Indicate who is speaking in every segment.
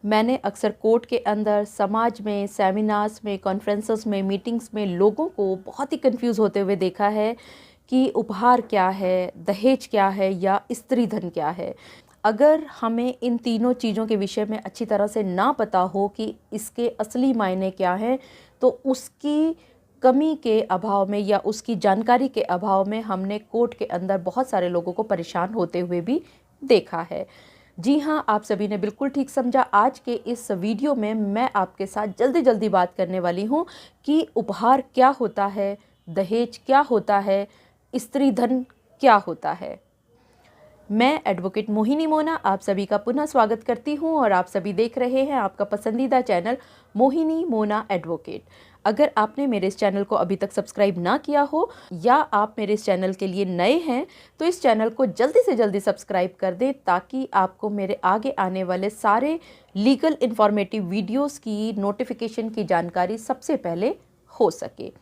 Speaker 1: मैंने अक्सर कोर्ट के अंदर, समाज में, सेमिनार्स में, कॉन्फ्रेंसेस में, मीटिंग्स में लोगों को बहुत ही कंफ्यूज होते हुए देखा है कि उपहार क्या है, दहेज क्या है या स्त्री धन क्या है। अगर हमें इन तीनों चीज़ों के विषय में अच्छी तरह से ना पता हो कि इसके असली मायने क्या हैं, तो उसकी कमी के अभाव में या उसकी जानकारी के अभाव में हमने कोर्ट के अंदर बहुत सारे लोगों को परेशान होते हुए भी देखा है। जी हाँ, आप सभी ने बिल्कुल ठीक समझा। आज के इस वीडियो में मैं आपके साथ जल्दी जल्दी बात करने वाली हूँ कि उपहार क्या होता है, दहेज क्या होता है, स्त्री धन क्या होता है। मैं एडवोकेट मोहिनी मोना आप सभी का पुनः स्वागत करती हूँ और आप सभी देख रहे हैं आपका पसंदीदा चैनल मोहिनी मोना एडवोकेट। अगर आपने मेरे इस चैनल को अभी तक सब्सक्राइब ना किया हो या आप मेरे इस चैनल के लिए नए हैं तो इस चैनल को जल्दी से जल्दी सब्सक्राइब कर दें ताकि आपको मेरे आगे आने वाले सारे लीगल इन्फॉर्मेटिव वीडियोस की नोटिफिकेशन की जानकारी सबसे पहले हो सके।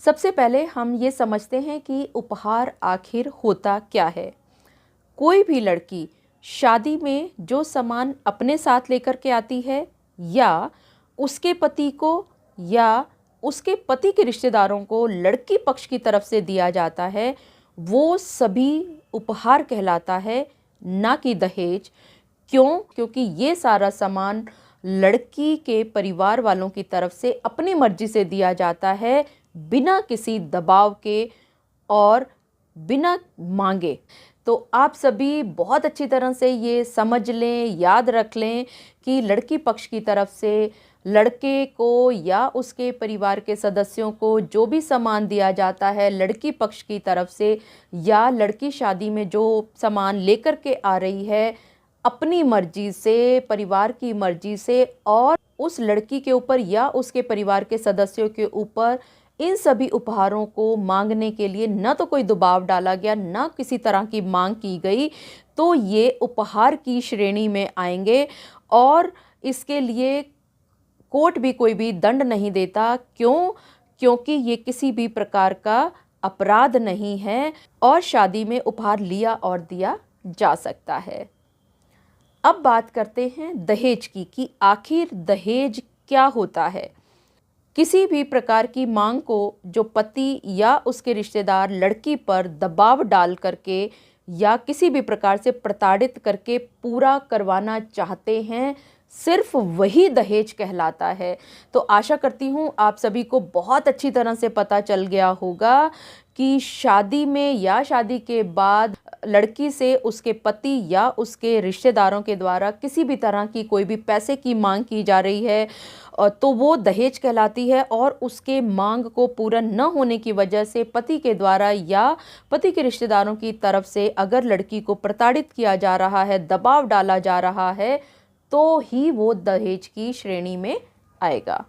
Speaker 1: सबसे पहले हम ये समझते हैं कि उपहार आखिर होता क्या है। कोई भी लड़की शादी में जो सामान अपने साथ लेकर के आती है या उसके पति को या उसके पति के रिश्तेदारों को लड़की पक्ष की तरफ से दिया जाता है, वो सभी उपहार कहलाता है, ना कि दहेज। क्यों? क्योंकि ये सारा सामान लड़की के परिवार वालों की तरफ से अपनी मर्जी से दिया जाता है, बिना किसी दबाव के और बिना मांगे। तो आप सभी बहुत अच्छी तरह से ये समझ लें, याद रख लें कि लड़की पक्ष की तरफ से लड़के को या उसके परिवार के सदस्यों को जो भी सामान दिया जाता है लड़की पक्ष की तरफ से, या लड़की शादी में जो सामान लेकर के आ रही है अपनी मर्जी से, परिवार की मर्जी से, और उस लड़की के ऊपर या उसके परिवार के सदस्यों के ऊपर इन सभी उपहारों को मांगने के लिए न तो कोई दबाव डाला गया, न किसी तरह की मांग की गई, तो ये उपहार की श्रेणी में आएंगे और इसके लिए कोर्ट भी कोई भी दंड नहीं देता। क्यों? क्योंकि ये किसी भी प्रकार का अपराध नहीं है और शादी में उपहार लिया और दिया जा सकता है। अब बात करते हैं दहेज की कि आखिर दहेज क्या होता है। किसी भी प्रकार की मांग को जो पति या उसके रिश्तेदार लड़की पर दबाव डाल करके या किसी भी प्रकार से प्रताड़ित करके पूरा करवाना चाहते हैं, सिर्फ वही दहेज कहलाता है। तो आशा करती हूँ आप सभी को बहुत अच्छी तरह से पता चल गया होगा कि शादी में या शादी के बाद लड़की से उसके पति या उसके रिश्तेदारों के द्वारा किसी भी तरह की कोई भी पैसे की मांग की जा रही है तो वो दहेज कहलाती है। और उसके मांग को पूरा न होने की वजह से पति के द्वारा या पति के रिश्तेदारों की तरफ से अगर लड़की को प्रताड़ित किया जा रहा है, दबाव डाला जा रहा है, तो ही वो दहेज की श्रेणी में आएगा।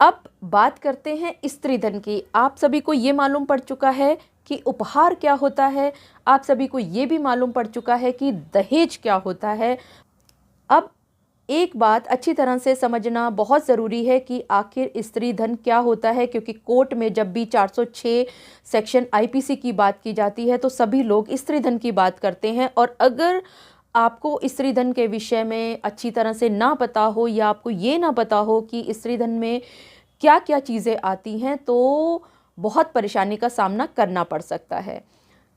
Speaker 1: अब बात करते हैं स्त्री धन की। आप सभी को ये मालूम पड़ चुका है कि उपहार क्या होता है, आप सभी को ये भी मालूम पड़ चुका है कि दहेज क्या होता है। अब एक बात अच्छी तरह से समझना बहुत ज़रूरी है कि आखिर स्त्री धन क्या होता है, क्योंकि कोर्ट में जब भी 406 सेक्शन आईपीसी की बात की जाती है तो सभी लोग स्त्री धन की बात करते हैं। और अगर आपको स्त्री धन के विषय में अच्छी तरह से ना पता हो या आपको ये ना पता हो कि स्त्री धन में क्या क्या चीज़ें आती हैं तो बहुत परेशानी का सामना करना पड़ सकता है।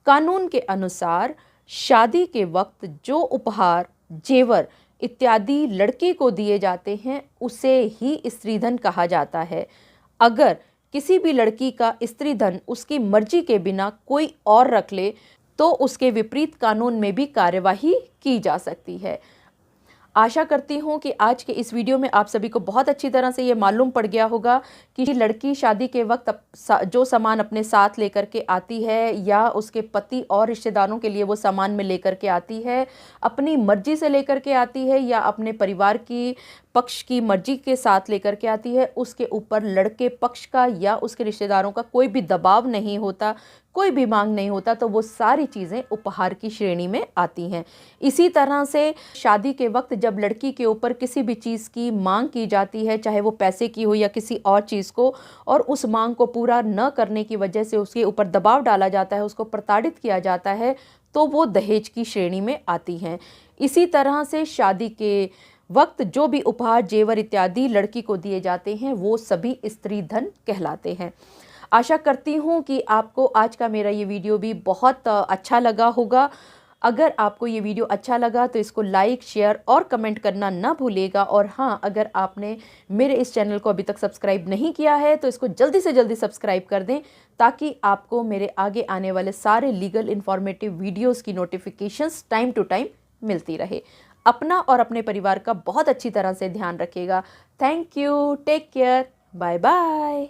Speaker 1: कानून के अनुसार शादी के वक्त जो उपहार, जेवर इत्यादि लड़की को दिए जाते हैं उसे ही स्त्री धन कहा जाता है। अगर किसी भी लड़की का स्त्री धन उसकी मर्जी के बिना कोई और रख ले तो उसके विपरीत कानून में भी कार्यवाही की जा सकती है। आशा करती हूँ कि आज के इस वीडियो में आप सभी को बहुत अच्छी तरह से ये मालूम पड़ गया होगा कि लड़की शादी के वक्त जो सामान अपने साथ लेकर के आती है या उसके पति और रिश्तेदारों के लिए वो सामान में लेकर के आती है, अपनी मर्जी से लेकर के आती है या अपने परिवार की पक्ष की मर्जी के साथ लेकर के आती है, उसके ऊपर लड़के पक्ष का या उसके रिश्तेदारों का कोई भी दबाव नहीं होता, कोई भी मांग नहीं होता, तो वो सारी चीज़ें उपहार की श्रेणी में आती हैं। इसी तरह से शादी के वक्त जब लड़की के ऊपर किसी भी चीज़ की मांग की जाती है, चाहे वो पैसे की हो या किसी और चीज़ को, और उस मांग को पूरा न करने की वजह से उसके ऊपर दबाव डाला जाता है, उसको प्रताड़ित किया जाता है, तो वो दहेज की श्रेणी में आती हैं। इसी तरह से शादी के वक्त जो भी उपहार, जेवर इत्यादि लड़की को दिए जाते हैं वो सभी स्त्री धन कहलाते हैं। आशा करती हूँ कि आपको आज का मेरा ये वीडियो भी बहुत अच्छा लगा होगा। अगर आपको ये वीडियो अच्छा लगा तो इसको लाइक, शेयर और कमेंट करना ना भूलिएगा। और हाँ, अगर आपने मेरे इस चैनल को अभी तक सब्सक्राइब नहीं किया है तो इसको जल्दी से जल्दी सब्सक्राइब कर दें, ताकि आपको मेरे आगे आने वाले सारे लीगल इन्फॉर्मेटिव वीडियोज़ की नोटिफिकेशंस टाइम टू टाइम मिलती रहे। अपना और अपने परिवार का बहुत अच्छी तरह से ध्यान रखिएगा। Thank you, take care, bye bye.